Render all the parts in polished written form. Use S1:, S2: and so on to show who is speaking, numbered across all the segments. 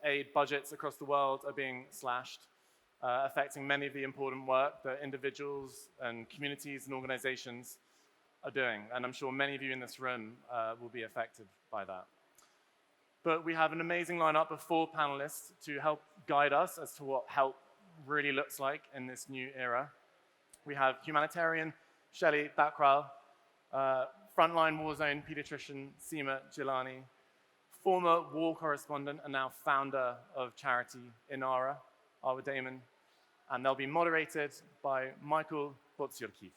S1: aid budgets across the world are being slashed, affecting many of the important work that individuals and communities and organizations are doing. And I'm sure many of you in this room will be affected by that. But we have an amazing lineup of 4 panelists to help guide us as to what help really looks like in this new era. We have humanitarian Shelley Thakral, frontline war zone pediatrician Seema Jilani, former war correspondent and now founder of charity Arwa Damon, and they'll be moderated by Michael Bociurkiw.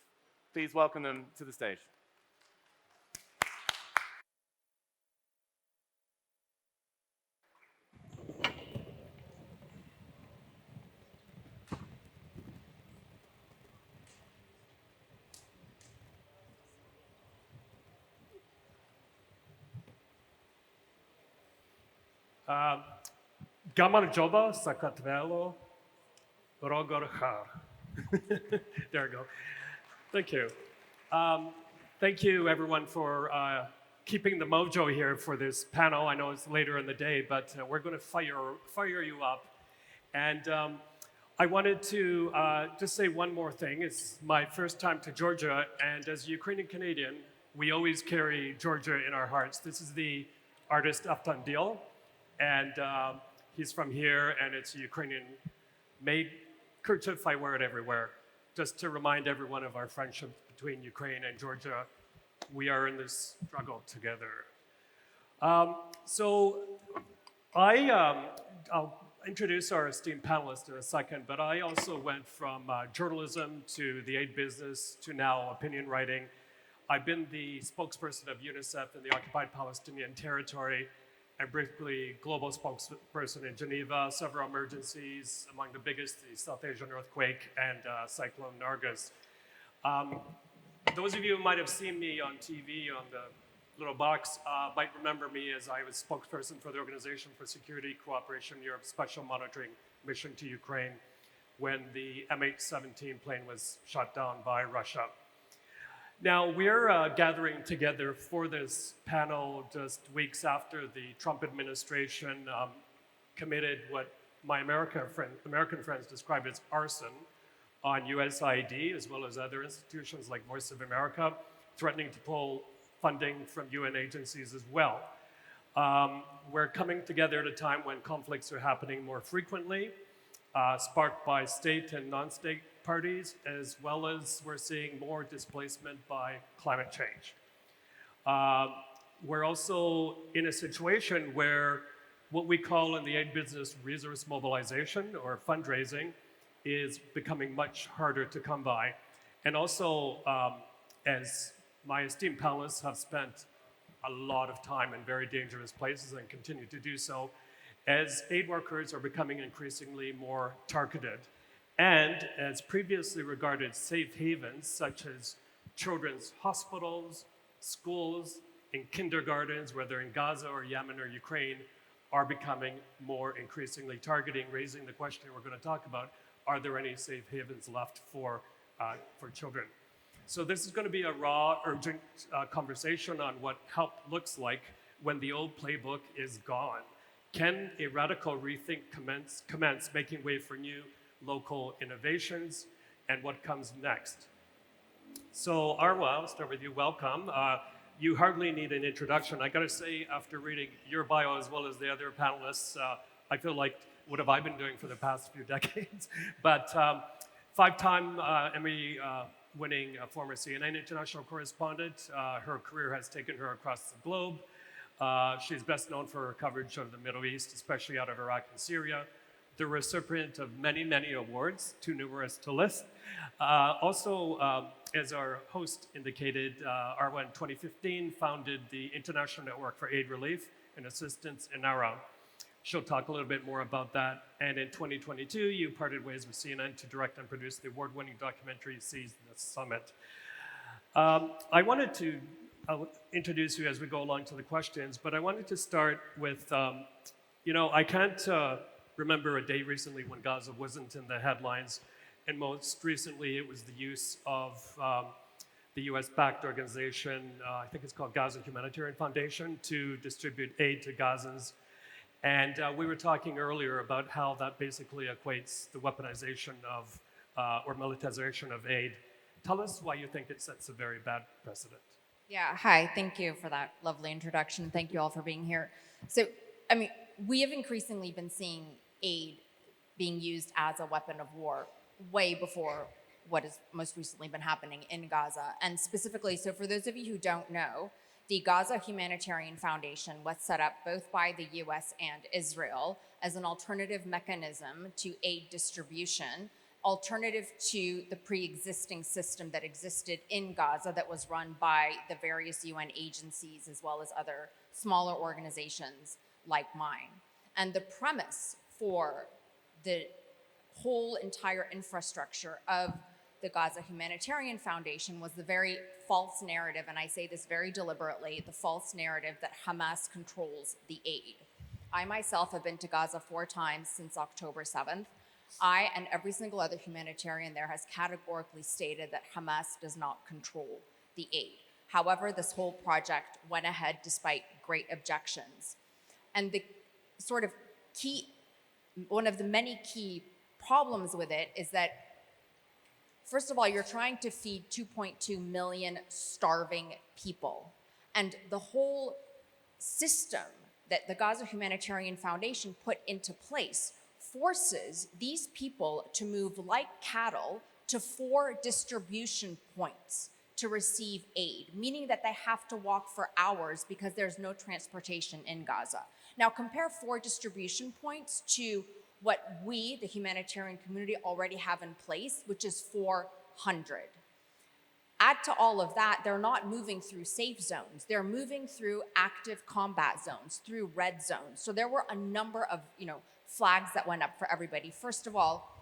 S1: Please welcome them to the stage.
S2: Gamar Joba Sakatvelo Rogor Har. There we go. Thank you. Thank you, everyone, for keeping the mojo here for this panel. I know it's later in the day, but we're going to fire you up. And I wanted to just say one more thing. It's my first time to Georgia, and as a Ukrainian Canadian, we always carry Georgia in our hearts. This is the artist Aftan Dil, and he's from here, and it's a Ukrainian-made kerchief. I wear it everywhere, just to remind everyone of our friendship between Ukraine and Georgia. We are in this struggle together. I'll introduce our esteemed panelists in a second, but I also went from journalism to the aid business to now opinion writing. I've been the spokesperson of UNICEF in the occupied Palestinian territory, and briefly global spokesperson in Geneva, several emergencies, among the biggest, the South Asian earthquake and Cyclone Nargis. Those of you who might have seen me on TV on the little box might remember me as I was spokesperson for the Organization for Security Cooperation Europe's Special Monitoring Mission to Ukraine when the MH17 plane was shot down by Russia. Now, we're gathering together for this panel just weeks after the Trump administration committed what my American friends describe as arson on USAID, as well as other institutions like Voice of America, threatening to pull funding from UN agencies as well. We're coming together at a time when conflicts are happening more frequently, sparked by state and non-state parties, as well as we're seeing more displacement by climate change. We're also in a situation where what we call in the aid business resource mobilization or fundraising is becoming much harder to come by. And also, as my esteemed panelists have spent a lot of time in very dangerous places and continue to do so, as aid workers are becoming increasingly more targeted. And as previously regarded safe havens, such as children's hospitals, schools, and kindergartens, whether in Gaza or Yemen or Ukraine, are becoming more increasingly targeting, raising the question we're going to talk about, are there any safe havens left for children? So this is going to be a raw, urgent conversation on what help looks like when the old playbook is gone. Can a radical rethink commence making way for new local innovations, and what comes next? So Arwa, I'll start with you, welcome. You hardly need an introduction. I gotta say, after reading your bio as well as the other panelists, I feel like, what have I been doing for the past few decades? But 5-time Emmy winning former CNN international correspondent. Her career has taken her across the globe. She's best known for her coverage of the Middle East, especially out of Iraq and Syria. The recipient of many, many awards, too numerous to list. Also, as our host indicated, Arwa in 2015 founded the International Network for Aid Relief and Assistance in Arwa. She'll talk a little bit more about that. And in 2022, you parted ways with CNN to direct and produce the award-winning documentary Seize the Summit. I wanted to I'll introduce you as we go along to the questions, but I wanted to start with, I can't remember a day recently when Gaza wasn't in the headlines, and most recently it was the use of the US-backed organization, I think it's called Gaza Humanitarian Foundation, to distribute aid to Gazans. And we were talking earlier about how that basically equates the weaponization of, or militarization of aid. Tell us why you think it sets a very bad precedent.
S3: Yeah, hi, thank you for that lovely introduction. Thank you all for being here. So, I mean, we have increasingly been seeing aid being used as a weapon of war way before what has most recently been happening in Gaza. And specifically, so for those of you who don't know, the Gaza Humanitarian Foundation was set up both by the US and Israel as an alternative mechanism to aid distribution, alternative to the pre-existing system that existed in Gaza that was run by the various UN agencies as well as other smaller organizations like mine. And the premise for the whole entire infrastructure of the Gaza Humanitarian Foundation was the very false narrative, and I say this very deliberately, the false narrative that Hamas controls the aid. I myself have been to Gaza 4 times since October 7th. I and every single other humanitarian there has categorically stated that Hamas does not control the aid. However, this whole project went ahead despite great objections. And the sort of key, one of the many key problems with it is that, first of all, you're trying to feed 2.2 million starving people. And the whole system that the Gaza Humanitarian Foundation put into place forces these people to move like cattle to 4 distribution points to receive aid, meaning that they have to walk for hours because there's no transportation in Gaza. Now, compare 4 distribution points to what we, the humanitarian community, already have in place, which is 400. Add to all of that, they're not moving through safe zones. They're moving through active combat zones, through red zones. So there were a number of, flags that went up for everybody. First of all,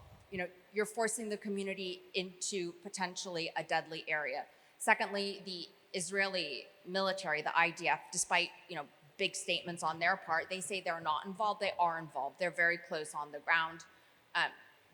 S3: you're forcing the community into potentially a deadly area. Secondly, the Israeli military, the IDF, despite, big statements on their part, they say they're not involved. They are involved. They're very close on the ground.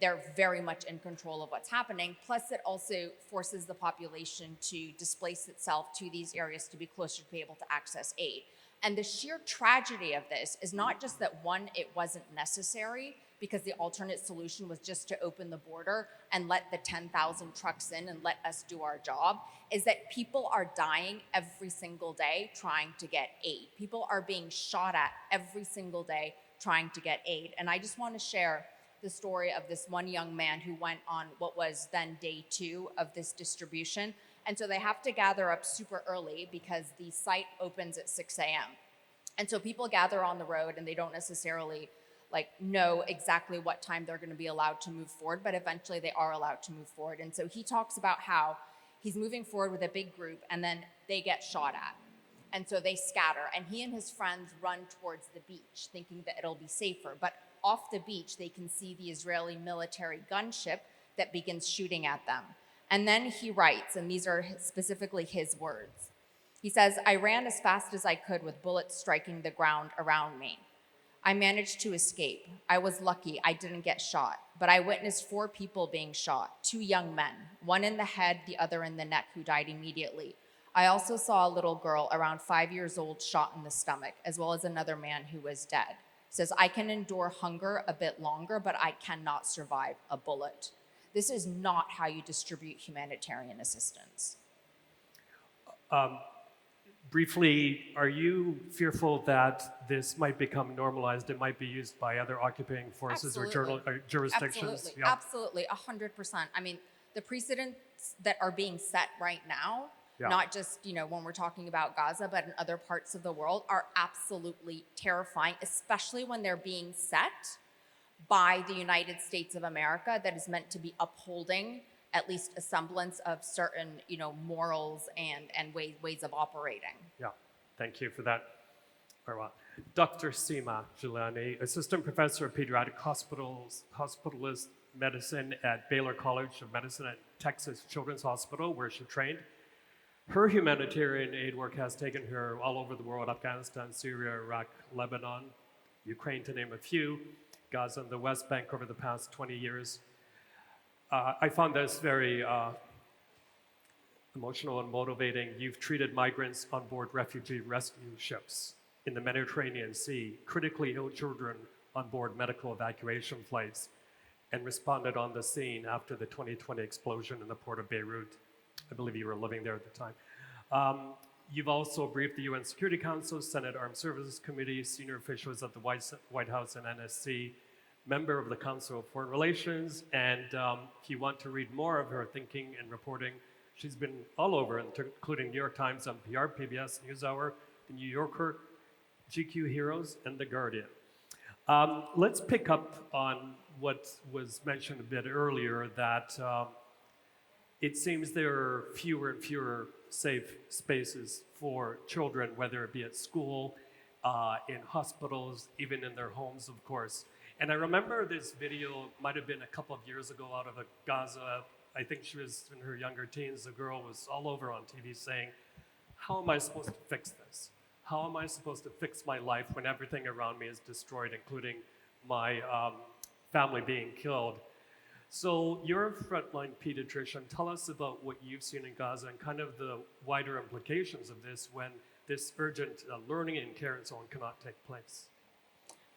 S3: They're very much in control of what's happening. Plus, it also forces the population to displace itself to these areas to be closer to be able to access aid. And the sheer tragedy of this is not just that, one, it wasn't necessary because the alternate solution was just to open the border and let the 10,000 trucks in and let us do our job, is that people are dying every single day trying to get aid. People are being shot at every single day trying to get aid. And I just want to share the story of this one young man who went on what was then day 2 of this distribution. And so they have to gather up super early because the site opens at 6 a.m. And so people gather on the road and they don't necessarily know exactly what time they're going to be allowed to move forward, but eventually they are allowed to move forward. And so he talks about how he's moving forward with a big group and then they get shot at. And so they scatter and he and his friends run towards the beach thinking that it'll be safer. But off the beach, they can see the Israeli military gunship that begins shooting at them. And then he writes, and these are specifically his words. He says, "I ran as fast as I could with bullets striking the ground around me. I managed to escape. I was lucky I didn't get shot, but I witnessed 4 people being shot, 2 young men, one in the head, the other in the neck, who died immediately. I also saw a little girl around 5 years old shot in the stomach, as well as another man who was dead." Says, "I can endure hunger a bit longer, but I cannot survive a bullet." This is not how you distribute humanitarian assistance.
S2: Briefly, are you fearful that this might become normalized? It might be used by other occupying forces or jurisdictions?
S3: Absolutely, absolutely, 100%. I mean, the precedents that are being set right now, not just when we're talking about Gaza, but in other parts of the world, are absolutely terrifying, especially when they're being set by the United States of America, that is meant to be upholding at least a semblance of certain, morals and ways of operating.
S2: Yeah, thank you for that, Arwa. Dr. Seema Jilani, Assistant Professor of Pediatric Hospitalist Medicine at Baylor College of Medicine at Texas Children's Hospital, where she trained. Her humanitarian aid work has taken her all over the world: Afghanistan, Syria, Iraq, Lebanon, Ukraine, to name a few, Gaza and the West Bank over the past 20 years. I found this very emotional and motivating. You've treated migrants on board refugee rescue ships. in the Mediterranean Sea, critically ill children on board medical evacuation flights, and responded on the scene after the 2020 explosion in the port of Beirut. I believe you were living there at the time. You've also briefed the UN Security Council, Senate Armed Services Committee, senior officials at the White House and NSC, member of the Council of Foreign Relations, and if you want to read more of her thinking and reporting, she's been all over, including New York Times, NPR, PBS NewsHour, The New Yorker, GQ Heroes, and The Guardian. Let's pick up on what was mentioned a bit earlier, that it seems there are fewer and fewer safe spaces for children, whether it be at school, in hospitals, even in their homes, of course. And I remember this video, might have been a couple of years ago, out of Gaza. I think she was in her younger teens. The girl was all over on TV saying, how am I supposed to fix this? How am I supposed to fix my life when everything around me is destroyed, including my family being killed? So you're a frontline pediatrician. Tell us about what you've seen in Gaza and kind of the wider implications of this when this urgent learning and care and so on cannot take place.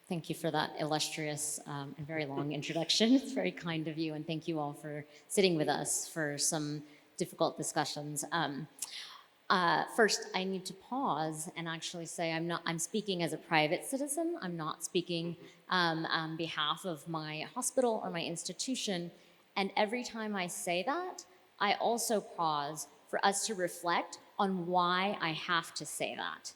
S4: Thank you for that illustrious and very long introduction. It's very kind of you, and thank you all for sitting with us for some difficult discussions. First, I need to pause and actually say I'm speaking as a private citizen. I'm not speaking on behalf of my hospital or my institution. And every time I say that, I also pause for us to reflect on why I have to say that.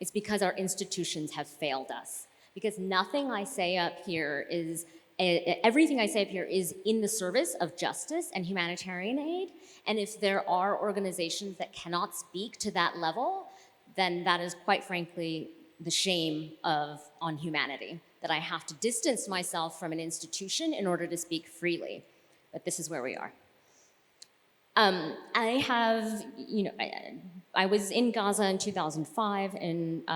S4: It's because our institutions have failed us. Because nothing I say up here is, everything I say up here is in the service of justice and humanitarian aid. And if there are organizations that cannot speak to that level, then that is quite frankly the shame on humanity, that I have to distance myself from an institution in order to speak freely. But this is where we are. I have, I was in Gaza in 2005, and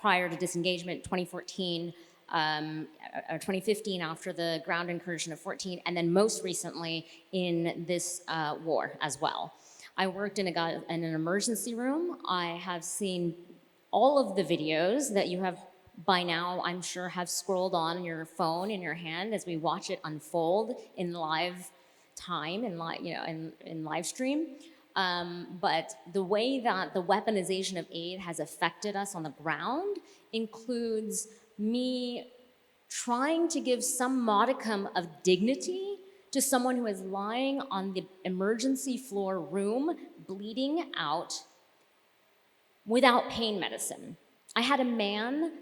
S4: prior to disengagement, 2014, or 2015 after the ground incursion of 14, and then most recently in this war as well. I worked in an emergency room. I have seen all of the videos that you have by now, I'm sure, have scrolled on your phone in your hand as we watch it unfold in live time, in live stream. But the way that the weaponization of aid has affected us on the ground includes me trying to give some modicum of dignity to someone who is lying on the emergency floor room, bleeding out without pain medicine. I had a man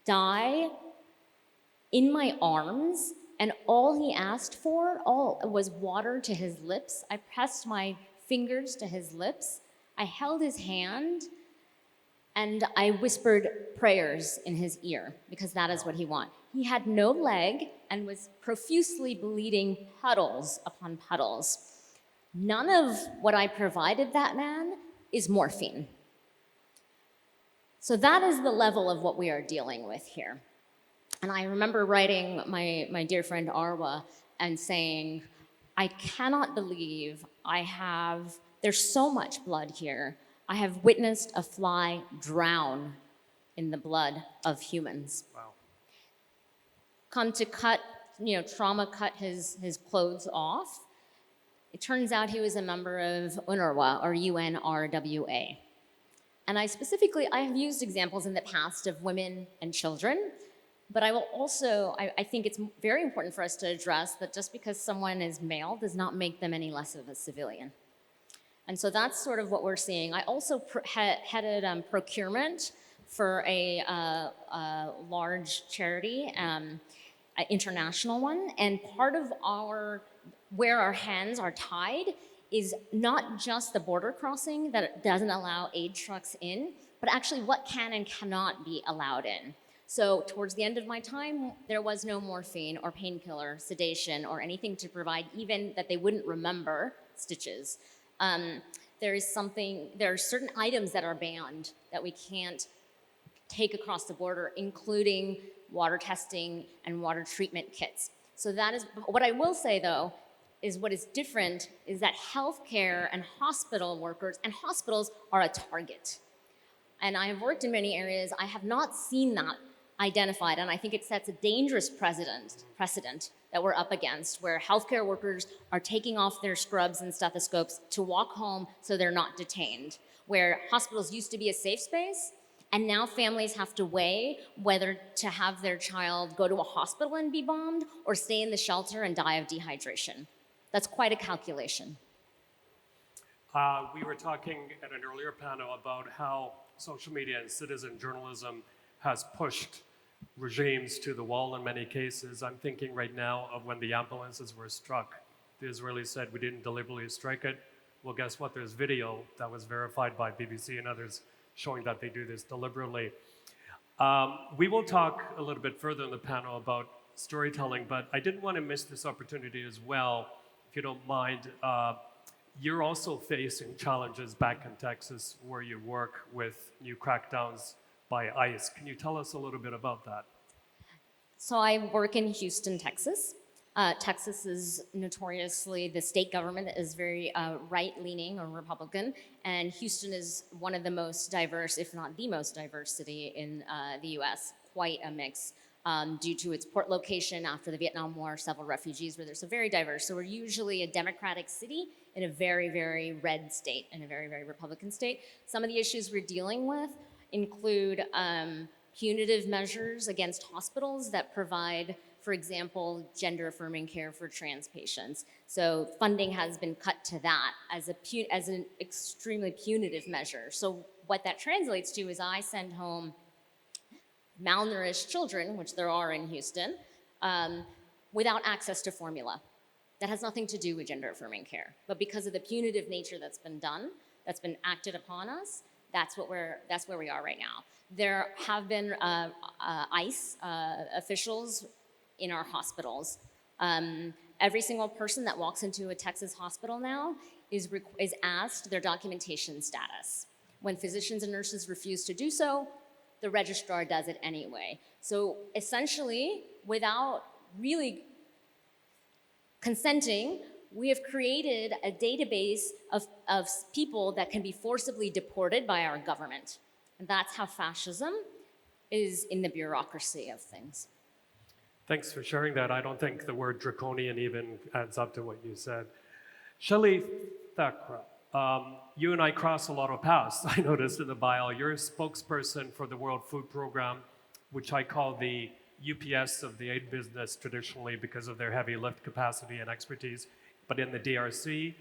S4: die in my arms, and all he asked for was water to his lips. I pressed my fingers to his lips. I held his hand, and I whispered prayers in his ear, because that is what he wanted. He had no leg and was profusely bleeding puddles upon puddles. None of what I provided that man is morphine. So that is the level of what we are dealing with here. And I remember writing my dear friend Arwa and saying, I cannot believe there's so much blood here. I have witnessed a fly drown in the blood of humans. Wow. Come to trauma cut his clothes off. It turns out he was a member of UNRWA, or UNRWA. And I have used examples in the past of women and children, but I will also, I think it's very important for us to address that just because someone is male does not make them any less of a civilian. And so that's sort of what we're seeing. I also headed procurement for a large charity, international one, and part of where our hands are tied is not just the border crossing that doesn't allow aid trucks in, but actually what can and cannot be allowed in. So towards the end of my time, there was no morphine or painkiller, sedation, or anything to provide, even that they wouldn't remember stitches. There are certain items that are banned that we can't take across the border, including water testing and water treatment kits. So that is, what I will say though, is what is different is that healthcare and hospital workers and hospitals are a target. And I have worked in many areas. I have not seen that identified, and I think it sets a dangerous precedent that we're up against, where healthcare workers are taking off their scrubs and stethoscopes to walk home so they're not detained, where hospitals used to be a safe space, and now families have to weigh whether to have their child go to a hospital and be bombed or stay in the shelter and die of dehydration. That's quite a calculation.
S2: We were talking at an earlier panel about how social media and citizen journalism has pushed regimes to the wall in many cases. I'm thinking right now of when the ambulances were struck. The Israelis said we didn't deliberately strike it. Well, guess what? There's video that was verified by BBC and others showing that they do this deliberately. We will talk a little bit further in the panel about storytelling, but I didn't want to miss this opportunity as well, if you don't mind. You're also facing challenges back in Texas where you work with new crackdowns by ICE. Can you tell us a little bit about that?
S4: So I work in Houston, Texas. Texas is notoriously, the state government is very right-leaning or Republican, and Houston is one of the most diverse, if not the most diverse city in the US, quite a mix. Due to its port location after the Vietnam War, several refugees were there, so very diverse. So we're usually a Democratic city in a very, very red state, in a very, very Republican state. Some of the issues we're dealing with include punitive measures against hospitals that provide, for example, gender-affirming care for trans patients. So funding has been cut to that as an extremely punitive measure. So what that translates to is I send home malnourished children, which there are in Houston, without access to formula. That has nothing to do with gender-affirming care. But because of the punitive nature that's been done, that's been acted upon us, that's where we are right now. There have been ICE officials in our hospitals. Every single person that walks into a Texas hospital now is asked their documentation status. When physicians and nurses refuse to do so, the registrar does it anyway. So essentially, without really consenting, we have created a database of people that can be forcibly deported by our government. And that's how fascism is in the bureaucracy of things.
S2: Thanks for sharing that. I don't think the word draconian even adds up to what you said. Shelley Thakral, you and I cross a lot of paths, I noticed in the bio. You're a spokesperson for the World Food Program, which I call the UPS of the aid business traditionally because of their heavy lift capacity and expertise. But in the DRC,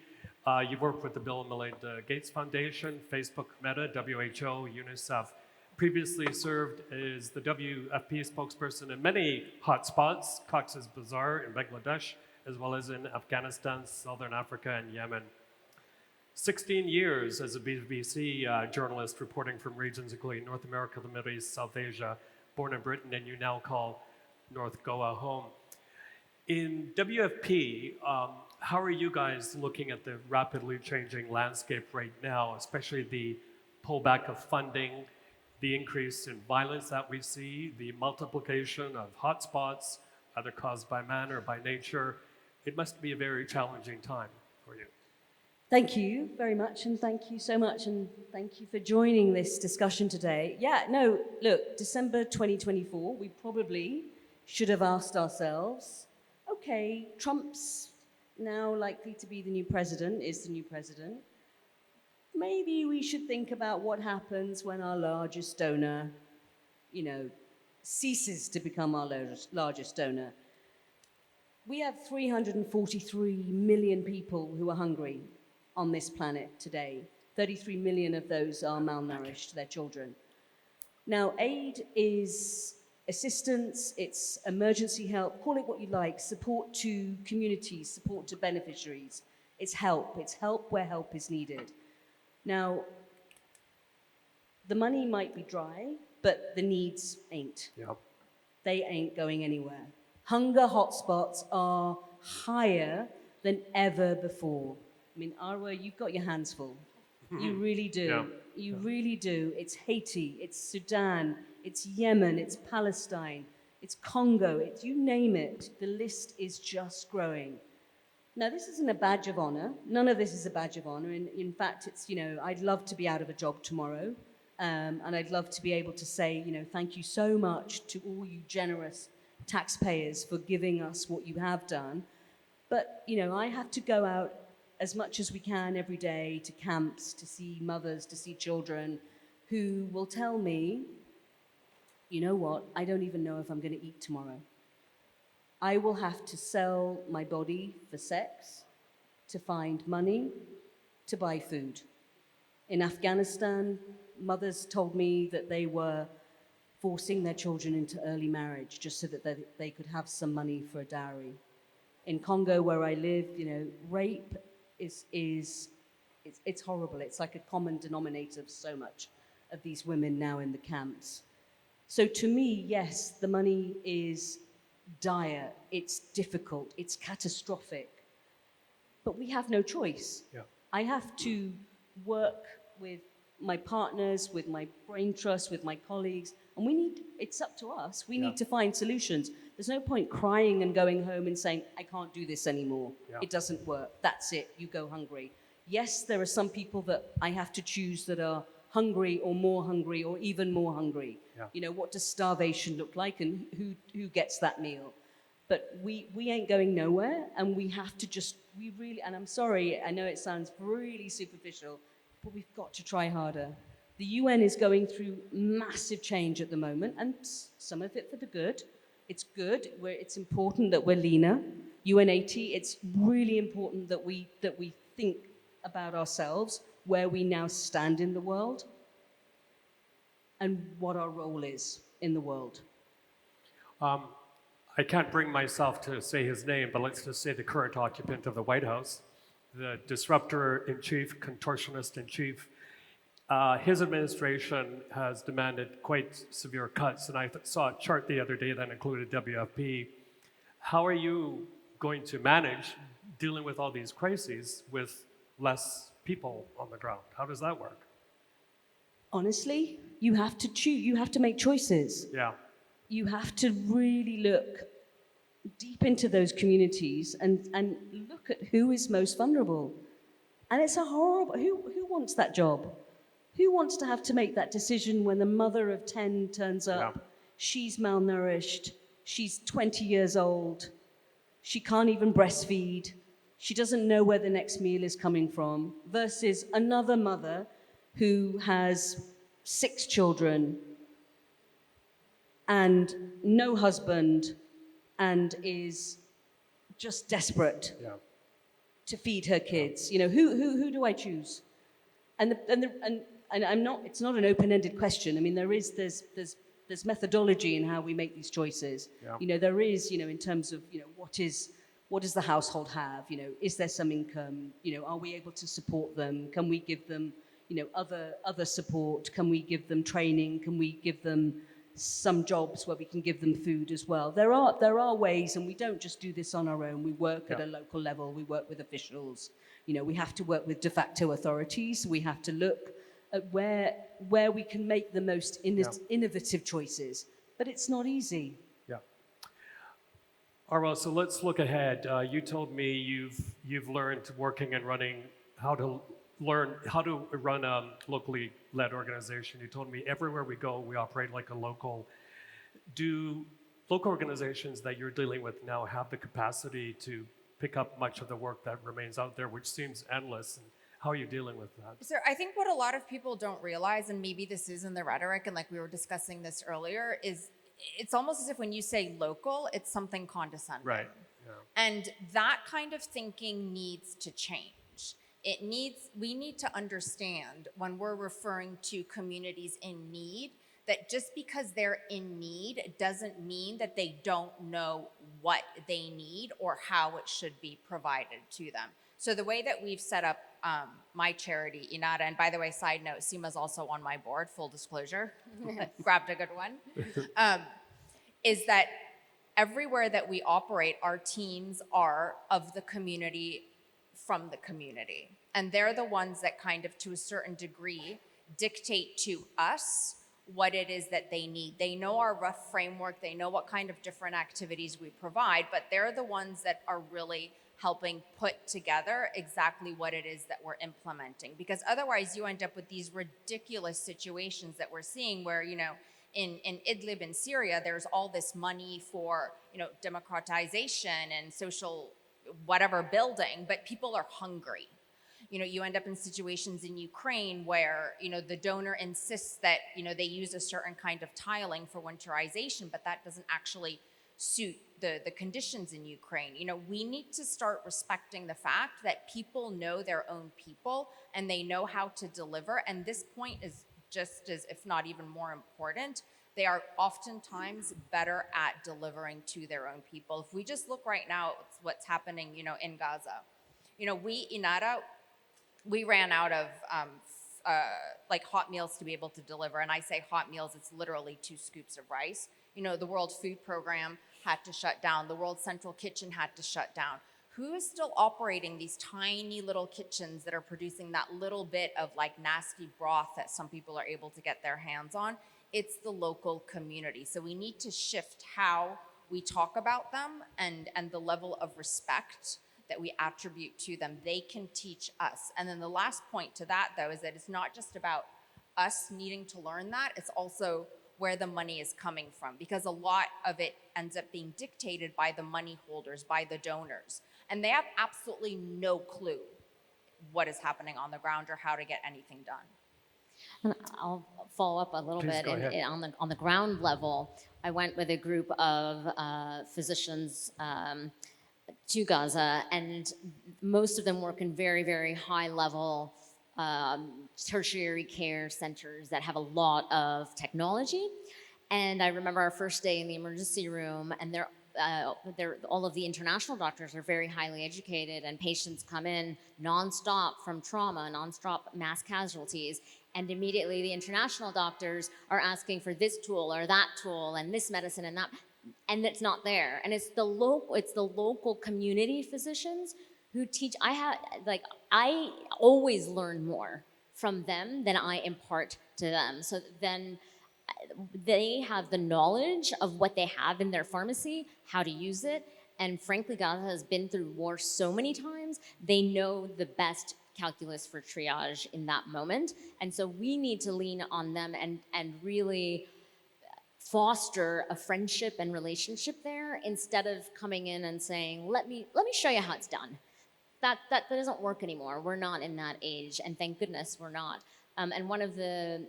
S2: you work with the Bill and Melinda Gates Foundation, Facebook, Meta, WHO, UNICEF. Previously served as the WFP spokesperson in many hotspots, Cox's Bazar in Bangladesh, as well as in Afghanistan, Southern Africa, and Yemen. 16 years as a BBC journalist reporting from regions including North America, the Middle East, South Asia, born in Britain, and you now call North Goa home. In WFP, how are you guys looking at the rapidly changing landscape right now, especially the pullback of funding, the increase in violence that we see, the multiplication of hotspots, either caused by man or by nature? It must be a very challenging time for you.
S5: Thank you very much, and thank you so much, and thank you for joining this discussion today. Look, December 2024, we probably should have asked ourselves, okay, Trump's now likely to be the new president, is the new president. Maybe we should think about what happens when our largest donor, ceases to become our largest donor. We have 343 million people who are hungry on this planet today. 33 million of those are malnourished, their children. Now, aid is assistance, it's emergency help, call it what you like, support to communities, support to beneficiaries. It's help where help is needed. Now, the money might be dry, but the needs ain't.
S2: Yep.
S5: They ain't going anywhere. Hunger hotspots are higher than ever before. I mean, Arwa, you've got your hands full. You really do.
S2: Yeah.
S5: You really do. It's Haiti, it's Sudan, it's Yemen, it's Palestine, it's Congo, it's you name it. The list is just growing. Now, this isn't a badge of honor. None of this is a badge of honor. In fact, it's, I'd love to be out of a job tomorrow. And I'd love to be able to say, thank you so much to all you generous taxpayers for giving us what you have done. But, I have to go out as much as we can every day to camps, to see mothers, to see children who will tell me, you know what, I don't even know if I'm going to eat tomorrow. I will have to sell my body for sex, to find money, to buy food. In Afghanistan, mothers told me that they were forcing their children into early marriage just so that they could have some money for a dowry. In Congo, where I live, rape it's horrible. It's like a common denominator of so much of these women now in the camps. So to me, yes, the money is dire, it's difficult, it's catastrophic, but we have no choice.
S2: Yeah.
S5: I have to work with my partners, with my brain trust, with my colleagues, and it's up to us. We need to find solutions. There's no point crying and going home and saying, I can't do this anymore.
S2: Yeah.
S5: It doesn't work. That's it. You go hungry. Yes, there are some people that I have to choose that are hungry or even more hungry.
S2: Yeah.
S5: What does starvation look like and who gets that meal? But we ain't going nowhere, and we have to and I'm sorry, I know it sounds really superficial, but we've got to try harder. The UN is going through massive change at the moment, and some of it for the good. It's good. It's important that we're leaner. UN80, it's really important that we think about ourselves, where we now stand in the world, and what our role is in the world.
S2: I can't bring myself to say his name, but let's just say the current occupant of the White House, the disruptor-in-chief, contortionist-in-chief. His administration has demanded quite severe cuts, and I saw a chart the other day that included WFP. How are you going to manage dealing with all these crises with less people on the ground? How does that work?
S5: Honestly, you have to choose. You have to make choices.
S2: Yeah.
S5: You have to really look deep into those communities and look at who is most vulnerable. And it's a horrible, who wants that job? Who wants to have to make that decision when the mother of 10 turns up,
S2: Yeah.
S5: she's malnourished, she's 20 years old, she can't even breastfeed, she doesn't know where the next meal is coming from, versus another mother who has 6 children and no husband and is just desperate to feed her kids. Who do I choose? And I'm not. It's not an open-ended question. I mean, there's methodology in how we make these choices.
S2: Yeah.
S5: There is. In terms of what does the household have? Is there some income? Are we able to support them? Can we give them other support? Can we give them training? Can we give them some jobs where we can give them food as well? There are ways, and we don't just do this on our own. We work at a local level. We work with officials. We have to work with de facto authorities. We have to look at where we can make the most innovative choices. But it's not easy.
S2: Yeah. Arwa, so let's look ahead. You told me you've learned working and running how to run a locally led organization. You told me everywhere we go, we operate like a local. Do local organizations that you're dealing with now have the capacity to pick up much of the work that remains out there, which seems endless? And how are you dealing with that?
S3: So I think what a lot of people don't realize, and maybe this is in the rhetoric, and like we were discussing this earlier, is it's almost as if when you say local, it's something condescending.
S2: Right. Yeah.
S3: And that kind of thinking needs to change. We need to understand when we're referring to communities in need, that just because they're in need doesn't mean that they don't know what they need or how it should be provided to them. So the way that we've set up my charity, Inada, and by the way, side note, Seema's also on my board, full disclosure, grabbed a good one, is that everywhere that we operate, our teams are of the community, from the community. And they're the ones that kind of, to a certain degree, dictate to us what it is that they need. They know our rough framework, they know what kind of different activities we provide, but they're the ones that are really helping put together exactly what it is that we're implementing. Because otherwise you end up with these ridiculous situations that we're seeing where, in Idlib in Syria, there's all this money for, democratization and social whatever building, but people are hungry. You end up in situations in Ukraine where, the donor insists that, they use a certain kind of tiling for winterization, but that doesn't actually suit the conditions in Ukraine. We need to start respecting the fact that people know their own people and they know how to deliver. And this point is just as, if not even more important. They are oftentimes better at delivering to their own people. If we just look right now at what's happening, in Gaza. We, Inara, we ran out of like hot meals to be able to deliver. And I say hot meals, it's literally 2 scoops of rice. The World Food Program had to shut down. The World Central Kitchen had to shut down. Who is still operating these tiny little kitchens that are producing that little bit of like nasty broth that some people are able to get their hands on? It's the local community. So we need to shift how we talk about them and the level of respect that we attribute to them. They can teach us. And then the last point to that, though, is that it's not just about us needing to learn that, it's also where the money is coming from, because a lot of it ends up being dictated by the money holders, by the donors. And they have absolutely no clue what is happening on the ground or how to get anything done.
S4: And I'll follow up a little
S2: Please
S4: bit.
S2: go ahead.
S4: On the ground level, I went with a group of physicians to Gaza, and most of them work in very, very high level tertiary care centers that have a lot of technology. And I remember our first day in the emergency room, and all of the international doctors are very highly educated, and patients come in nonstop from trauma, nonstop mass casualties, and immediately the international doctors are asking for this tool or that tool and this medicine and that, and it's not there. And it's the local community physicians who teach. I always learn more from them than I impart to them. So then they have the knowledge of what they have in their pharmacy, how to use it. And frankly, Gaza has been through war so many times, they know the best calculus for triage in that moment. And so we need to lean on them and really foster a friendship and relationship there, instead of coming in and saying, let me show you how it's done. That doesn't work anymore. We're not in that age, and thank goodness we're not. And one of the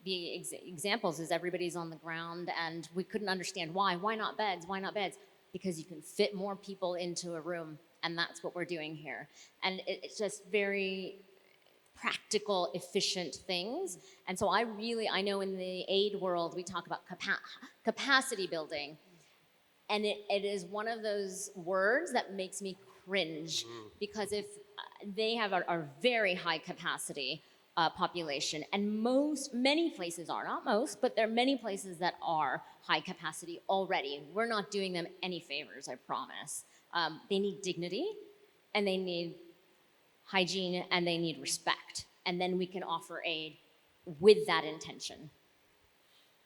S4: examples is everybody's on the ground, and we couldn't understand why. Why not beds? Why not beds? Because you can fit more people into a room, and that's what we're doing here. And it's just very practical, efficient things. And so I know in the aid world, we talk about capacity building. And it is one of those words that makes me cringe, because if they have a very high capacity population, and many places are, not most, but there are many places that are high capacity already. We're not doing them any favors, I promise. They need dignity, and they need hygiene, and they need respect. And then we can offer aid with that intention.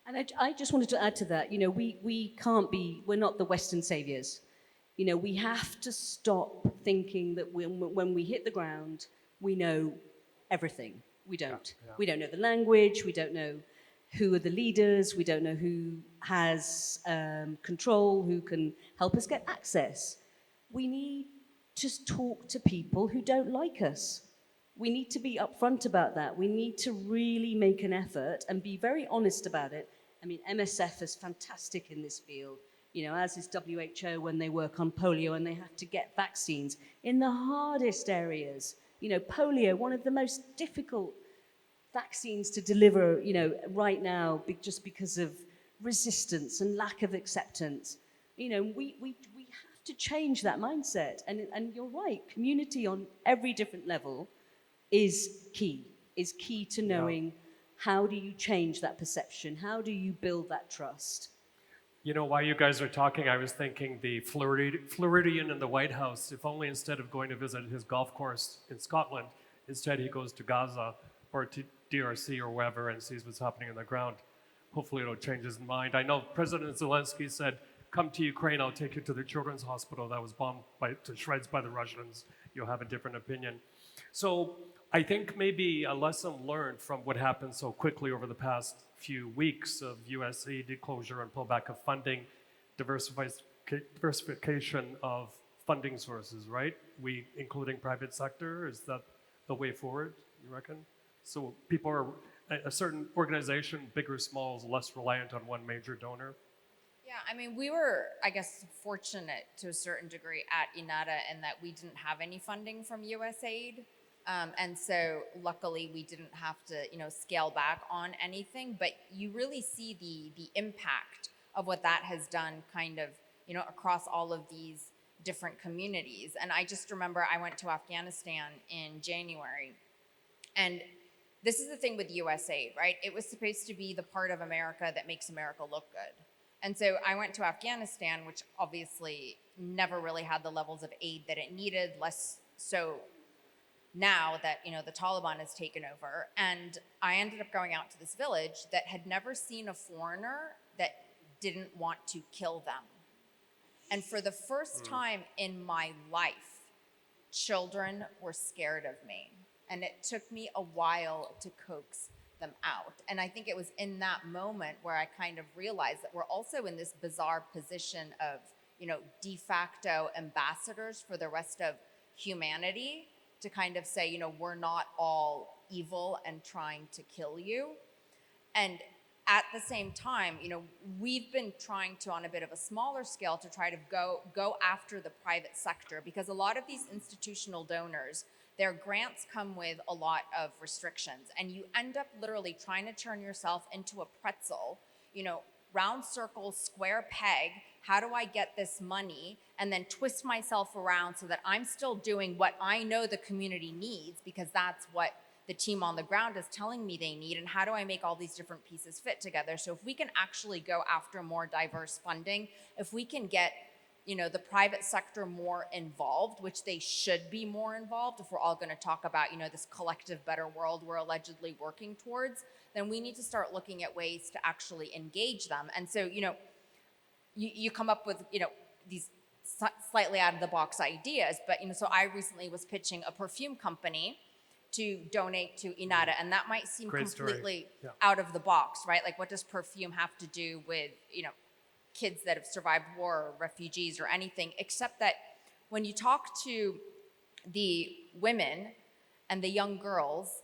S5: And I just wanted to add to that, we're not the Western saviors. We have to stop thinking that when we hit the ground, we know everything. We don't. Yeah. We don't know the language, we don't know who are the leaders, we don't know who has control, who can help us get access. We need to talk to people who don't like us. We need to be upfront about that. We need to really make an effort and be very honest about it. I mean, MSF is fantastic in this field, as is WHO when they work on polio and they have to get vaccines in the hardest areas. Polio, one of the most difficult vaccines to deliver, right now, just because of resistance and lack of acceptance. We have to change that mindset. And you're right, community on every different level is key to knowing how do you change that perception? How do you build that trust?
S2: While you guys are talking, I was thinking the Floridian in the White House, if only instead of going to visit his golf course in Scotland, instead he goes to Gaza or to DRC or wherever and sees what's happening on the ground. hopefully it'll change his mind. I know President Zelensky said, come to Ukraine, I'll take you to the children's hospital that was bombed to shreds by the Russians. You'll have a different opinion. So I think maybe a lesson learned from what happened so quickly over the past few weeks of USAID closure and pullback of funding, diversification of funding sources, right? Including private sector, is that the way forward, you reckon? So people are, a certain organization, big or small, is less reliant on one major donor?
S3: Yeah, I mean, we were, I guess, fortunate to a certain degree at INATA in that we didn't have any funding from USAID. And so luckily we didn't have to, scale back on anything, but you really see the impact of what that has done kind of, across all of these different communities. And I just remember I went to Afghanistan in January, and this is the thing with USAID, right? It was supposed to be the part of America that makes America look good. And so I went to Afghanistan, which obviously never really had the levels of aid that it needed, less so now that, the Taliban has taken over. And I ended up going out to this village that had never seen a foreigner that didn't want to kill them. And for the first time in my life, children were scared of me. And it took me a while to coax them out. And I think it was in that moment where I kind of realized that we're also in this bizarre position of, de facto ambassadors for the rest of humanity to kind of say, we're not all evil and trying to kill you. And at the same time, we've been trying to, on a bit of a smaller scale, to try to go after the private sector, because a lot of these institutional donors, their grants come with a lot of restrictions, and you end up literally trying to turn yourself into a pretzel, round circle, square peg. How do I get this money? And then twist myself around so that I'm still doing what I know the community needs, because that's what the team on the ground is telling me they need. And how do I make all these different pieces fit together? So if we can actually go after more diverse funding, if we can get the private sector more involved, which they should be more involved if we're all going to talk about, this collective better world we're allegedly working towards, then we need to start looking at ways to actually engage them. And so, you come up with, these slightly out of the box ideas, but, so I recently was pitching a perfume company to donate to INATA, and that might seem completely out of the box, right? Like, what does perfume have to do with, kids that have survived war or refugees or anything, except that when you talk to the women and the young girls,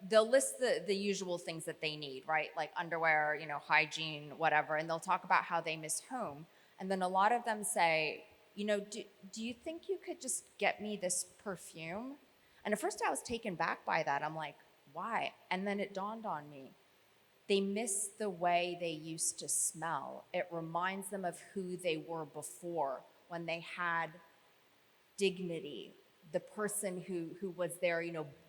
S3: they'll list the usual things that they need, right? Like underwear, hygiene, whatever, and they'll talk about how they miss home. And then a lot of them say, do you think you could just get me this perfume? And at first I was taken back by that. I'm like, why? And then it dawned on me. They miss the way they used to smell. It reminds them of who they were before, when they had dignity, the person who was there,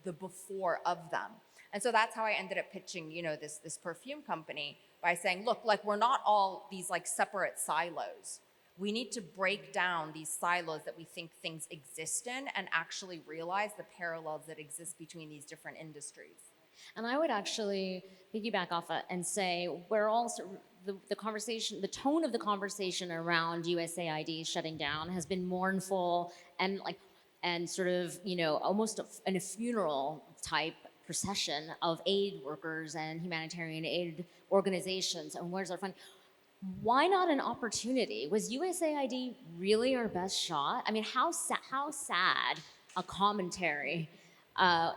S3: the before of them. And so that's how I ended up pitching, this perfume company, by saying, look, like, we're not all these like separate silos. We need to break down these silos that we think things exist in and actually realize the parallels that exist between these different industries.
S4: And I would actually piggyback off it and say we're also the conversation, the tone of the conversation around USAID shutting down has been mournful and sort of almost in a funeral type procession of aid workers and humanitarian aid organizations. And where's our fund? Why not an opportunity? Was USAID really our best shot? I mean, how sad a commentary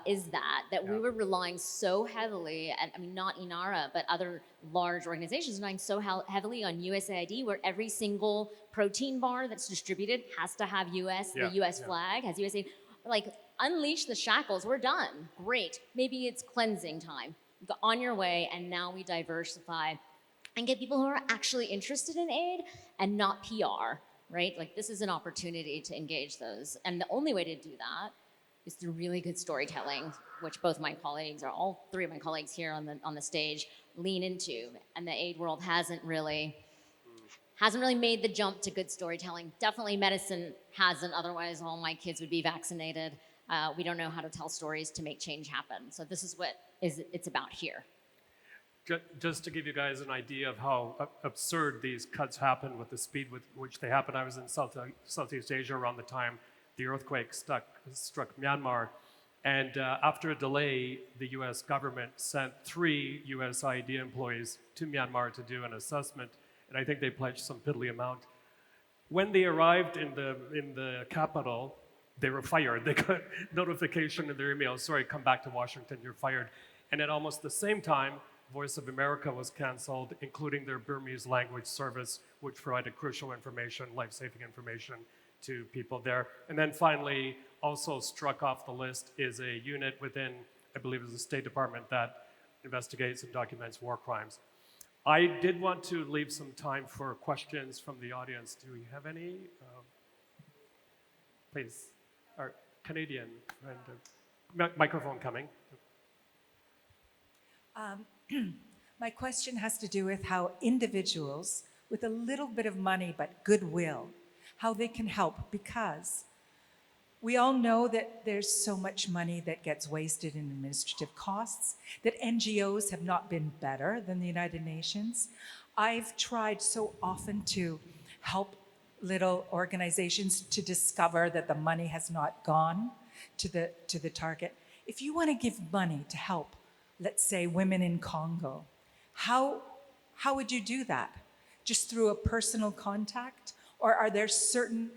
S4: is that we were relying so heavily, not INARA, but other large organizations relying so heavily on USAID, where every single protein bar that's distributed has to have the US flag, has USAID. Like, unleash the shackles, we're done. Great. Maybe it's cleansing time. Go on your way, and now we diversify and get people who are actually interested in aid and not PR, right? Like, this is an opportunity to engage those. And the only way to do that is through really good storytelling, which both my colleagues, or all three of my colleagues here on the stage, lean into. And the aid world hasn't really made the jump to good storytelling. Definitely medicine hasn't, otherwise all my kids would be vaccinated. We don't know how to tell stories to make change happen. So this is what it's about here.
S2: Just to give you guys an idea of how absurd these cuts happen with the speed with which they happen, I was in Southeast Asia around the time the earthquake struck Myanmar. And after a delay, the US government sent 3 USAID employees to Myanmar to do an assessment. And I think they pledged some piddly amount. When they arrived in the capital, they were fired. They got notification in their email, sorry, come back to Washington, you're fired. And at almost the same time, Voice of America was canceled, including their Burmese language service, which provided crucial information, life-saving information to people there. And then finally, also struck off the list is a unit within, I believe it was the State Department, that investigates and documents war crimes. I did want to leave some time for questions from the audience. Do we have any? Please, our Canadian friend. Microphone coming.
S6: My question has to do with how individuals with a little bit of money but goodwill, how they can help, because we all know that there's so much money that gets wasted in administrative costs, that NGOs have not been better than the United Nations. I've tried so often to help little organizations to discover that the money has not gone to the target. If you want to give money to help, let's say, women in Congo, how would you do that? Just through a personal contact? Or are there certain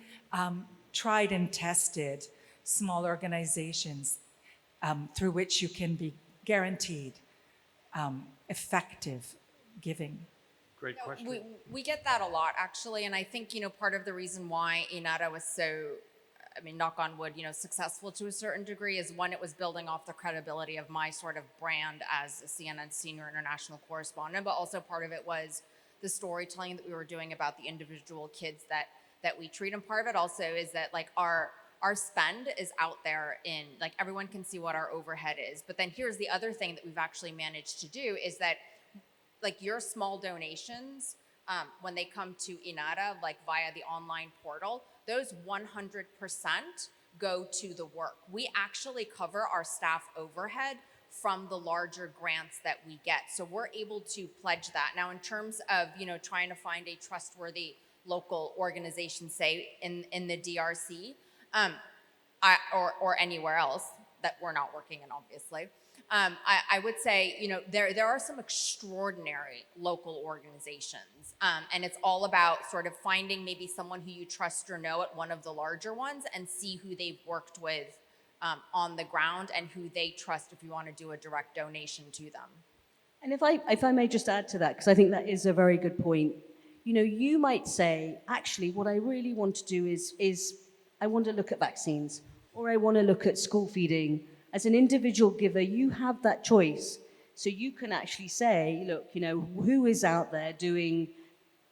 S6: tried and tested small organizations through which you can be guaranteed effective giving?
S2: Great question.
S3: We get that a lot, actually, and I think, part of the reason why INATA was so, knock on wood, successful to a certain degree is, one, it was building off the credibility of my sort of brand as a CNN senior international correspondent, but also part of it was the storytelling that we were doing about the individual kids that we treat. And part of it also is that, like, our spend is out there in, like, everyone can see what our overhead is. But then here's the other thing that we've actually managed to do is that, like, your small donations, when they come to INATA, like via the online portal, those 100% go to the work. We actually cover our staff overhead from the larger grants that we get. So we're able to pledge that. Now, in terms of, trying to find a trustworthy local organization, say in the DRC, or anywhere else that we're not working in, obviously, I would say, there are some extraordinary local organizations, and it's all about sort of finding maybe someone who you trust or know at one of the larger ones and see who they've worked with on the ground and who they trust if you want to do a direct donation to them.
S5: And if I may just add to that, because I think that is a very good point. You might say, actually, what I really want to do is I want to look at vaccines, or I want to look at school feeding. As an individual giver, you have that choice. So you can actually say, look, who is out there doing,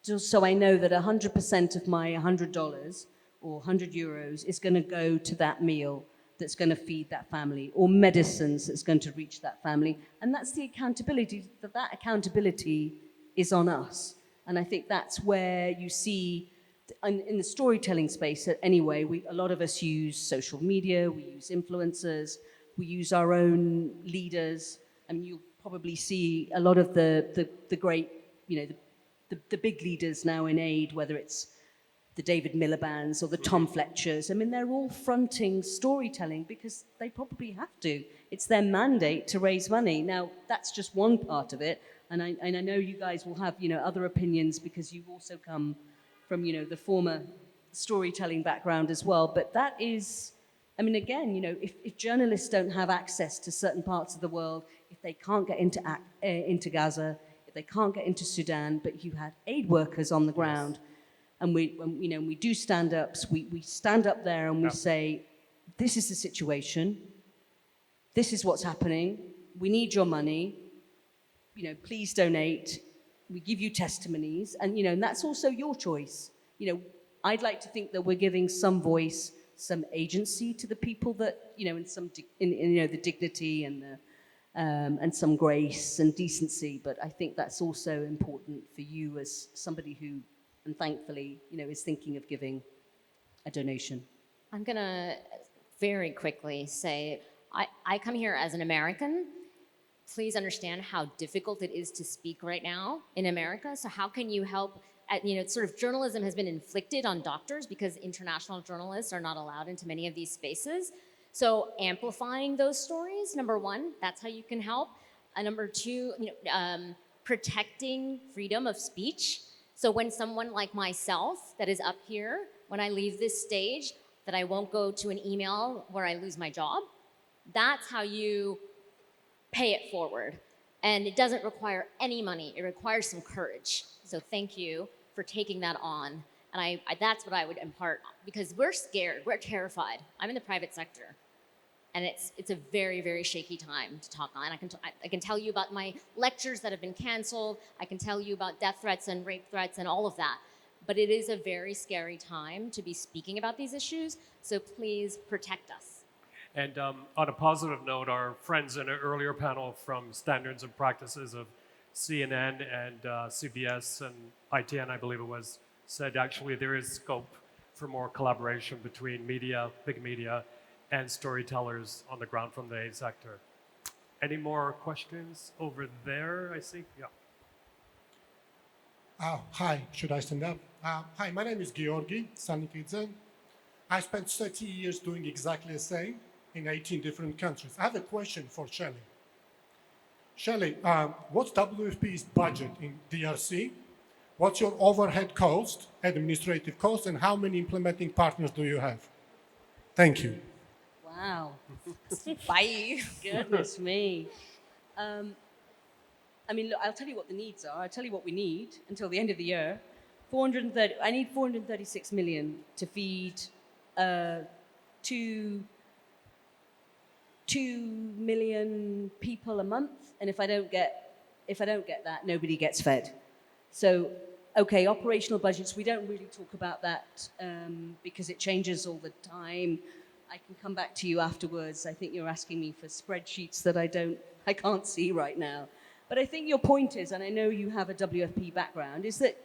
S5: just so I know that 100% of my $100 or 100 euros is going to go to that meal that's going to feed that family, or medicines that's going to reach that family. And that's the accountability, that accountability is on us. And I think that's where you see, in the storytelling space anyway, a lot of us use social media, we use influencers, we use our own leaders, and you'll probably see a lot of the great, the big leaders now in aid, whether it's the David Miliband's or the Tom Fletchers. They're all fronting storytelling because they probably have to. It's their mandate to raise money. Now, that's just one part of it, and I know you guys will have, other opinions because you also come from, the former storytelling background as well. But that is, again, if journalists don't have access to certain parts of the world, if they can't get into Gaza, if they can't get into Sudan, but you had aid workers on the ground, and we do stand-ups, we stand up there and we say, this is the situation, this is what's happening, we need your money, please donate, we give you testimonies, and that's also your choice. I'd like to think that we're giving some voice, some agency to the people that, in the dignity and some grace and decency. But I think that's also important for you as somebody who, and thankfully, is thinking of giving a donation.
S4: I'm gonna very quickly say, I come here as an American, please understand how difficult it is to speak right now in America. So how can you help? Sort of journalism has been inflicted on doctors because international journalists are not allowed into many of these spaces. So amplifying those stories, number one, that's how you can help. Number two, protecting freedom of speech. So when someone like myself that is up here, when I leave this stage, that I won't go to an email where I lose my job, that's how you pay it forward. And it doesn't require any money, it requires some courage. So thank you for taking that on. And that's what I would impart, because we're scared, we're terrified. I'm in the private sector. And it's a very, very shaky time to talk on. I can tell you about my lectures that have been canceled. I can tell you about death threats and rape threats and all of that. But it is a very scary time to be speaking about these issues. So please protect us.
S2: And on a positive note, our friends in an earlier panel from Standards and Practices of CNN and CBS and ITN, I believe it was, said actually there is scope for more collaboration between media, big media, and storytellers on the ground from the aid sector. Any more questions over there, I see? Yeah.
S7: Hi, should I stand up? Hi, my name is Georgi Sanikidze. I spent 30 years doing exactly the same in 18 different countries. I have a question for Shelley. Shelley, what's WFP's budget in DRC? What's your overhead cost, administrative cost, and how many implementing partners do you have? Thank you.
S5: Wow.
S3: Bye.
S5: Goodness me. I mean, look, I'll tell you what the needs are. I'll tell you what we need until the end of the year. I need 436 million to feed 2 million people a month. And if I don't get that, nobody gets fed. So, okay, operational budgets, we don't really talk about that because it changes all the time. I can come back to you afterwards. I think you're asking me for spreadsheets that I can't see right now. But I think your point is, and I know you have a WFP background, is that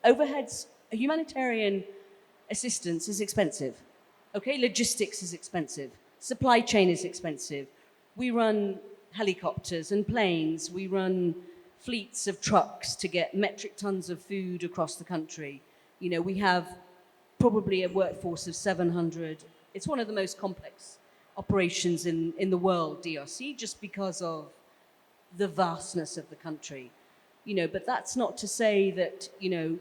S5: overheads, humanitarian assistance is expensive. Okay, logistics is expensive. Supply chain is expensive. We run helicopters and planes. We run fleets of trucks to get metric tons of food across the country. You know, we have probably a workforce of 700. It's one of the most complex operations in the world, DRC, just because of the vastness of the country. You know, but that's not to say that, you know,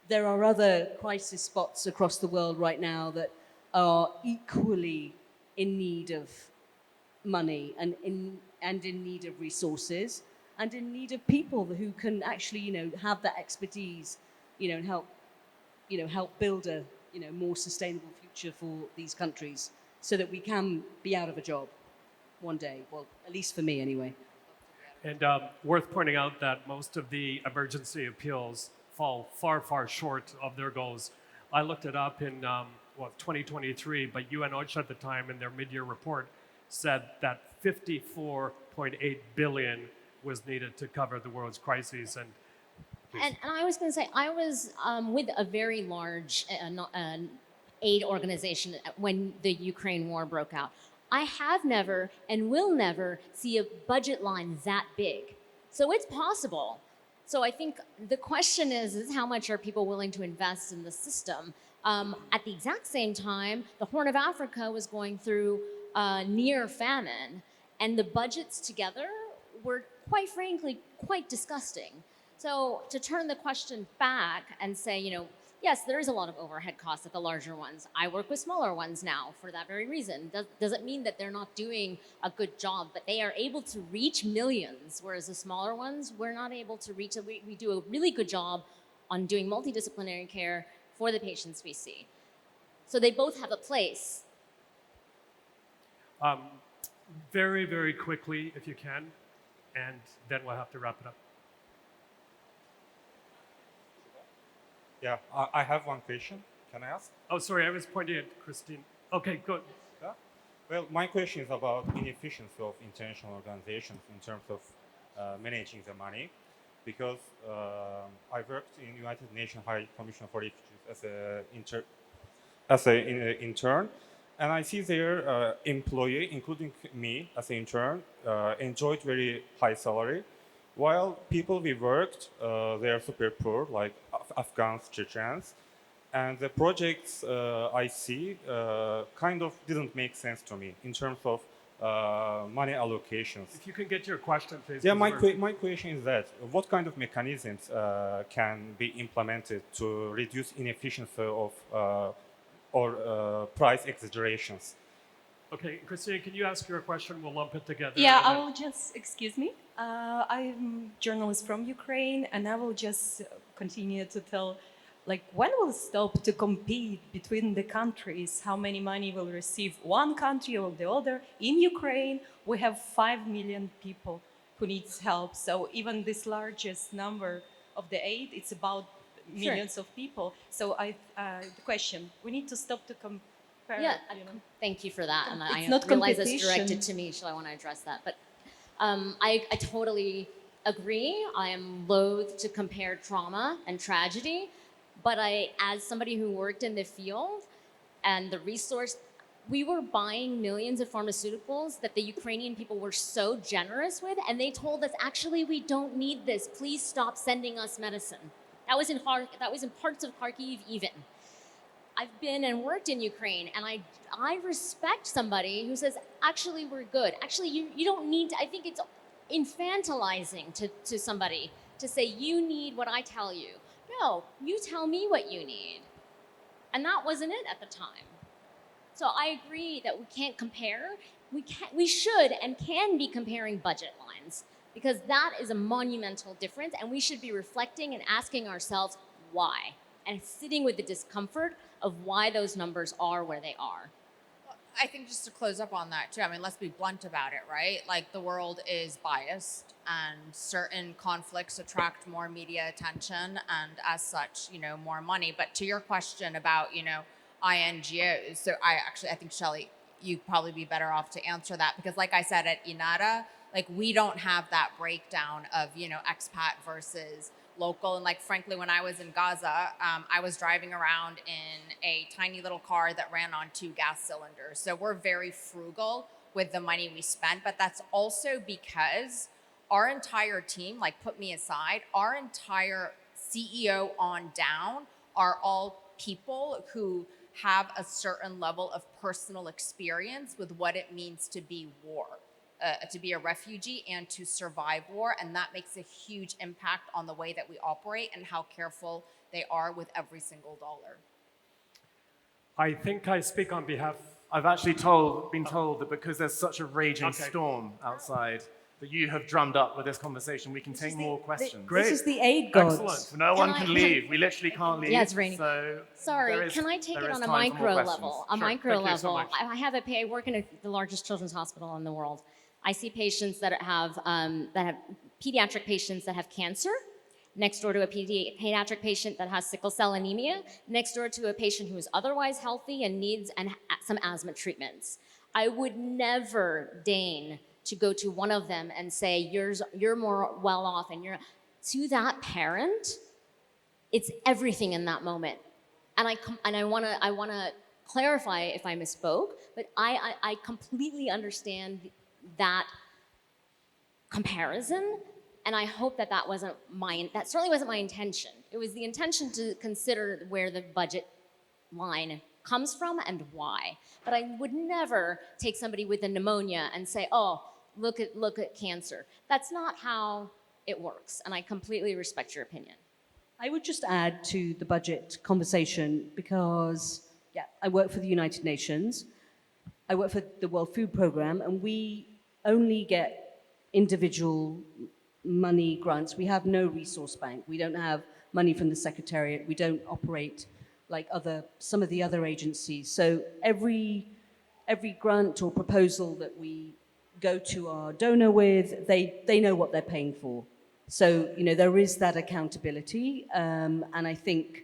S5: there are other crisis spots across the world right now that are equally in need of money and in need of resources and in need of people who can actually, you know, have that expertise, you know, and help build a, you know, more sustainable future for these countries so that we can be out of a job one day. Well, at least for me anyway.
S2: And worth pointing out that most of the emergency appeals fall far, far short of their goals. I looked it up in 2023, but UN OCHA at the time in their mid-year report said that 54.8 billion was needed to cover the world's crises. And
S4: I was going to say, I was with a very large aid organization when the Ukraine war broke out. I have never and will never see a budget line that big. So it's possible. So I think the question is how much are people willing to invest in the system? At the exact same time, the Horn of Africa was going through near famine, and the budgets together were, quite frankly, quite disgusting. So to turn the question back and say, you know, yes, there is a lot of overhead costs at the larger ones. I work with smaller ones now for that very reason. Doesn't mean that they're not doing a good job, but they are able to reach millions, whereas the smaller ones, we're not able to reach. We do a really good job on doing multidisciplinary care for the patients we see. So they both have a place.
S2: very, very quickly, if you can, and then we'll have to wrap it up.
S8: Yeah, I have one question. Can I ask?
S2: Oh, sorry, I was pointing at Christine. Okay, good.
S8: Yeah. Well, my question is about inefficiency of international organizations in terms of managing the money, because I worked in United Nations High Commission for Refugees as an intern, and I see their employee, including me as an intern, enjoyed very high salary, while people we worked, they are super poor, like Afghans, Chechens, and the projects I see kind of didn't make sense to me in terms of money allocations.
S2: If you can get to your question, please.
S8: Yeah,
S2: because
S8: my question is that what kind of mechanisms can be implemented to reduce inefficiency of or price exaggerations?
S2: Okay, Christine, can you ask your question? We'll lump it together.
S9: Yeah,
S2: and
S9: I
S2: then-
S9: will just, excuse me. I'm journalist from Ukraine, and I will just continue to tell, like, when will stop to compete between the countries? How many money will receive one country or the other? In Ukraine, we have 5 million people who needs help. So even this largest number of the aid, it's about millions of people. So the question, we need to stop to compare.
S4: Yeah,
S9: You know?
S4: thank you for that. And I
S9: It's not
S4: realize that's
S9: competition.
S4: directed to me, so I want to address that. But I totally agree. I am loath to compare trauma and tragedy. But as somebody who worked in the field and the resource, we were buying millions of pharmaceuticals that the Ukrainian people were so generous with, and they told us, actually, we don't need this. Please stop sending us medicine. That was in parts of Kharkiv even. I've been and worked in Ukraine, and I respect somebody who says, actually, we're good. Actually, you don't need to, I think it's infantilizing to somebody to say, you need what I tell you. No, you tell me what you need. And that wasn't it at the time. So I agree that we can't compare. We should and can be comparing budget lines, because that is a monumental difference, and we should be reflecting and asking ourselves why, and sitting with the discomfort of why those numbers are where they are.
S3: I think just to close up on that too, I mean, let's be blunt about it, right? Like, the world is biased, and certain conflicts attract more media attention, and as such, more money. But to your question about, INGOs, so I think, Shelley, you'd probably be better off to answer that, because like I said, at INATA, like, we don't have that breakdown of, expat versus local. And like, frankly, when I was in Gaza, I was driving around in a tiny little car that ran on 2 gas cylinders. So we're very frugal with the money we spend, but that's also because our entire team, like, put me aside, our entire CEO on down are all people who have a certain level of personal experience with what it means to be war. To be a refugee and to survive war, and that makes a huge impact on the way that we operate and how careful they are with every single dollar.
S2: I think I speak on behalf.
S1: I've actually been told that because there's such a raging storm outside, that you have drummed up with this conversation. We can take more questions.
S2: Great.
S5: This is the aid gods.
S2: Excellent.
S1: No one can leave. We literally can't leave.
S4: Yeah, it's raining.
S1: So
S4: Sorry, can I take it on a micro level? A micro
S2: Thank you so
S4: level.
S2: much.
S4: I work in the largest children's hospital in the world. I see patients that have pediatric patients that have cancer, next door to a pediatric patient that has sickle cell anemia, next door to a patient who is otherwise healthy and needs some asthma treatments. I would never deign to go to one of them and say, you're more well off, and to that parent, it's everything in that moment. And I want to clarify if I misspoke, but I completely understand that comparison, and I hope that that certainly wasn't my intention. It was the intention to consider where the budget line comes from and why. But I would never take somebody with a pneumonia and say, oh, look at cancer. That's not how it works, and I completely respect your opinion.
S5: I would just add to the budget conversation, because I work for the United Nations, I work for the World Food Programme, and we only get individual money grants. We have no resource bank. We don't have money from the Secretariat. We don't operate like some of the other agencies. So every grant or proposal that we go to our donor with, they know what they're paying for. So, there is that accountability. And I think,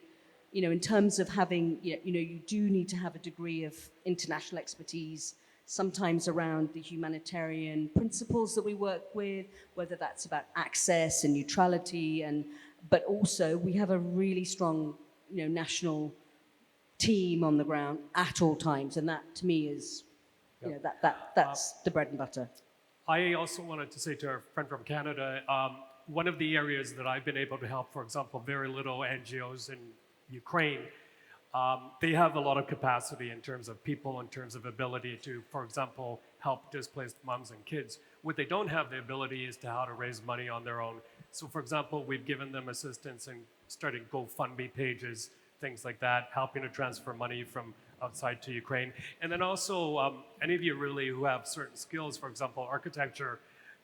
S5: in terms of having, you do need to have a degree of international expertise, sometimes around the humanitarian principles that we work with, whether that's about access and neutrality, but also we have a really strong, national team on the ground at all times, and that to me is, you know, that's the bread and butter.
S2: I also wanted to say to our friend from Canada, one of the areas that I've been able to help, for example, very little NGOs in Ukraine, they have a lot of capacity in terms of people, in terms of ability to, for example, help displaced moms and kids. What they don't have the ability is to how to raise money on their own. So, for example, we've given them assistance in starting GoFundMe pages, things like that, helping to transfer money from outside to Ukraine. And then also, any of you really who have certain skills, for example, architecture,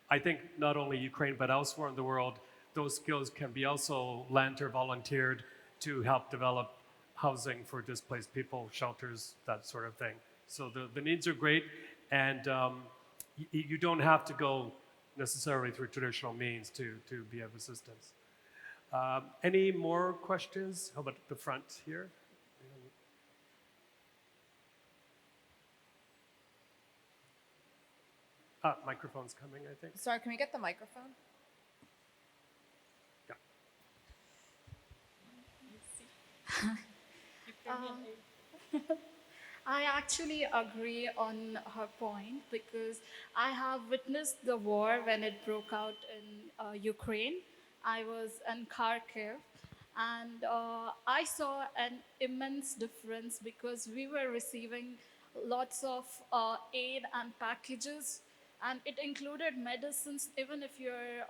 S2: I think not only Ukraine, but elsewhere in the world, those skills can be also lent or volunteered to help develop housing for displaced people, shelters, that sort of thing. So the needs are great, and you don't have to go necessarily through traditional means to be of assistance. Any more questions? How about the front here? Microphone's coming, I think.
S3: Sorry, can we get the microphone?
S10: I actually agree on her point because I have witnessed the war when it broke out in Ukraine. I was in Kharkiv, and I saw an immense difference because we were receiving lots of aid and packages, and it included medicines. Even if you're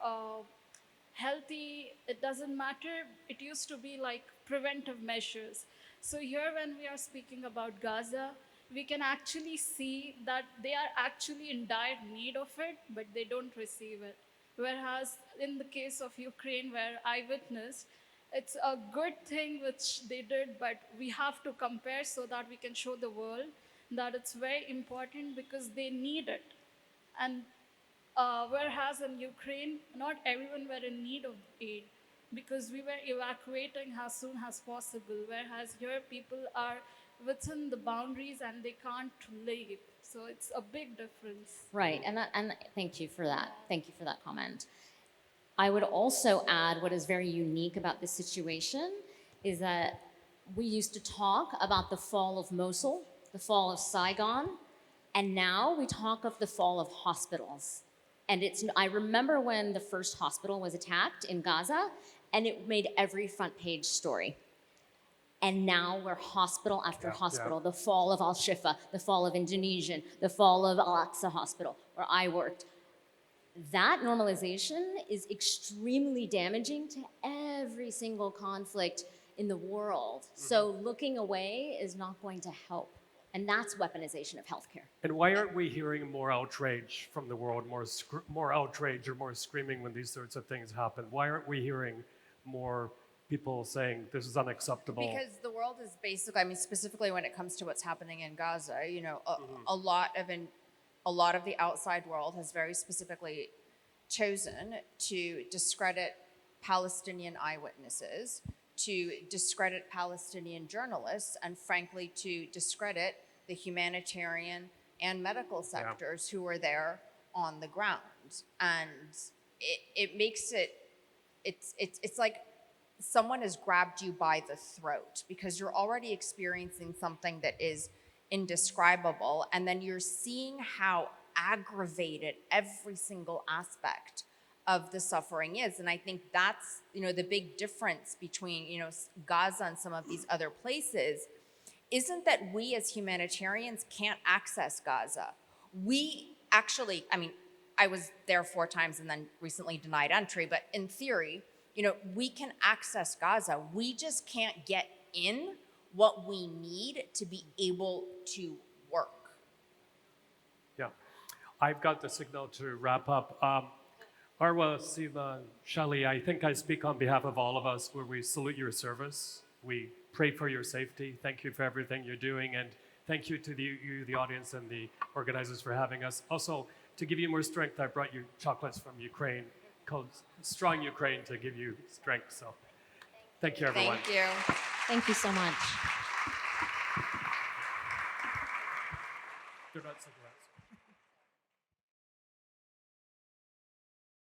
S10: healthy, it doesn't matter. It used to be like preventive measures. So here when we are speaking about Gaza, we can actually see that they are actually in dire need of it, but they don't receive it. Whereas in the case of Ukraine, where I witnessed, it's a good thing which they did, but we have to compare so that we can show the world that it's very important because they need it. And whereas in Ukraine, not everyone were in need of aid because we were evacuating as soon as possible, whereas here people are within the boundaries and they can't leave. So it's a big difference.
S4: Right, and thank you for that. Thank you for that comment. I would also add what is very unique about this situation is that we used to talk about the fall of Mosul, the fall of Saigon, and now we talk of the fall of hospitals. And I remember when the first hospital was attacked in Gaza, and it made every front page story. And now we're hospital after hospital. The fall of Al-Shifa, the fall of Indonesian, the fall of Al-Aqsa Hospital, where I worked. That normalization is extremely damaging to every single conflict in the world. So looking away is not going to help. And that's weaponization of healthcare.
S2: And why aren't we hearing more outrage from the world, more outrage or more screaming when these sorts of things happen? Why aren't we hearing more people saying this is unacceptable?
S3: Because the world is basically, I mean, specifically when it comes to what's happening in Gaza, you know, a lot of the outside world has very specifically chosen to discredit Palestinian eyewitnesses, to discredit Palestinian journalists, and frankly, to discredit the humanitarian and medical sectors who are there on the ground. And it makes it's like someone has grabbed you by the throat because you're already experiencing something that is indescribable, and then you're seeing how aggravated every single aspect of the suffering is. And I think that's, you know, the big difference between, you know, Gaza and some of these other places isn't that we as humanitarians can't access Gaza. We actually, I mean, I was there 4 times and then recently denied entry, but in theory, you know, we can access Gaza. We just can't get in what we need to be able to work.
S2: Yeah, I've got the signal to wrap up. Arwa, Seema, Shelley, I think I speak on behalf of all of us where we salute your service. We pray for your safety. Thank you for everything you're doing. And thank you to the audience and the organizers for having us. Also, to give you more strength, I brought you chocolates from Ukraine called Strong Ukraine to give you strength. So thank you, everyone.
S3: Thank you.
S4: Thank you so much.
S2: They're not cigarettes.